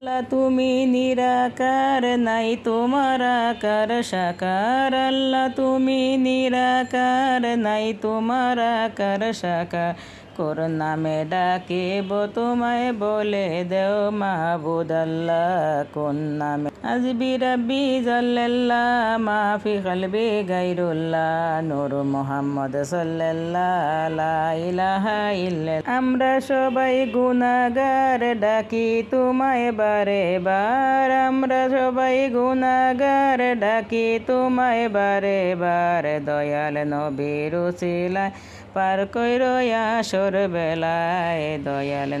আল্লাহ তুমি নিরাকার, নাই তোমার আকার সাকার। আল্লাহ তুমি নিরাকার, নাই তোমার আকার সাকার। কোন নামে ডাকিব তোমায়, বলে দেও মাহবুদ আল্লাহ কোন নামে। হাসবি রাব্বি জাল্লাল্লাহ, মাফি কলবি গায়রুল্লাহ, নূর মুহাম্মদ সাল্লাল্লাহ, লা ইলাহা ইল্লাল্লাহ। আমরা সবাই গুনাহগার, ডাকি তোমায় বারে বার। আমরা সবাই গুনাহগার, ডাকি তোমায় বারে বার। দয়াল নবীর উসিলায় পার কইরো আসর বেলায়। দয়াল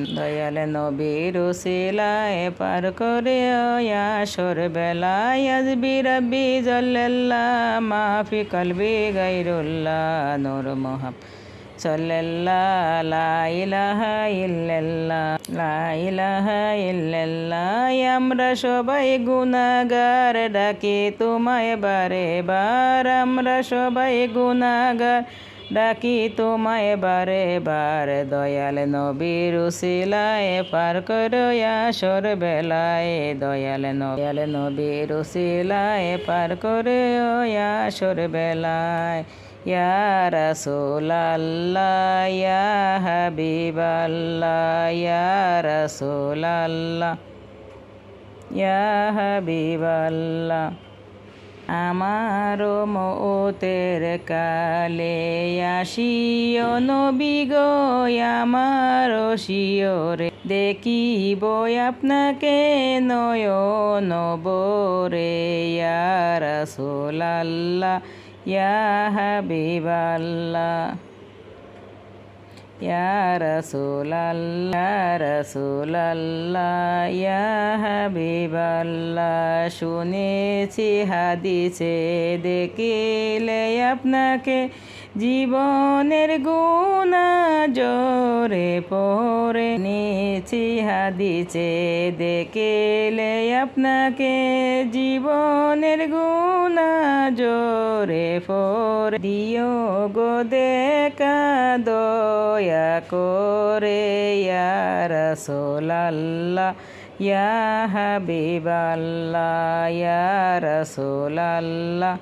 নবীর উসিলায় পার করে আসর বেলায়। হাসবি রাব্বি জাল্লাল্লাহ, মাফি কলবি গায়রুল্লাহ, নূর মুহাম্মদ সাল্লাল্লাহ, লা ইলাহা ইল্লাল্লাহ, লা ইলাহা ইল্লাল্লাহ। আমরা সবাই গুনাহগার, ডাকি তোমায় বারে বার। আমরা সবাই গুনাহগার, ডাকি তোমায় বারে বার। দয়াল নবীর উসিলায় পার করো আসর বেলায়। দয়াল নবীর উসিলায় পার করে আসর বেলায়। ইয়া রাসূলাল্লাহ, ইয়া হাবিবাল্লাহ, ইয়া রাসূলাল্লাহ, ইয়া হাবিবাল্লাহ। আমারও মওতের কালে আসিও নবী গো, আমারও শিয়রে দেখিব আপনাকে নয়ন ভরে। ইয়া রাসূলাল্লাহ, ইয়া হাবিবাল্লাহ, ইয়া রাসূলাল্লাহ, ইয়া হাবিবাল্লাহ। শুনেছি হাদিসে দেখিলে আপনাকে, জীবনের গুনাহ জোরে পড়ে। নিছি হাদিসে দেখিলে আপনাকে, জীবনের গুনাহ জোরে পড়ে। দিও গো দেখা দয়া করে, ইয়া রাসূলাল্লাহ, ইয়া হাবিবাল্লাহ, ইয়া রাসূলাল্লাহ।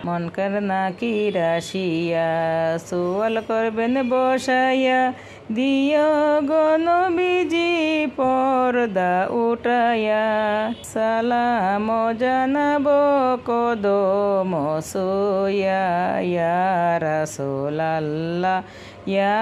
মনকার নাকির আসিয়া সুয়াল করবেন বসাইয়া, দিও গো নবীজি পর্দা উঠাইয়া। সালাম জানাবো কদম ছুঁইয়া, ইয়া রাসূলাল্লাহ, ইয়া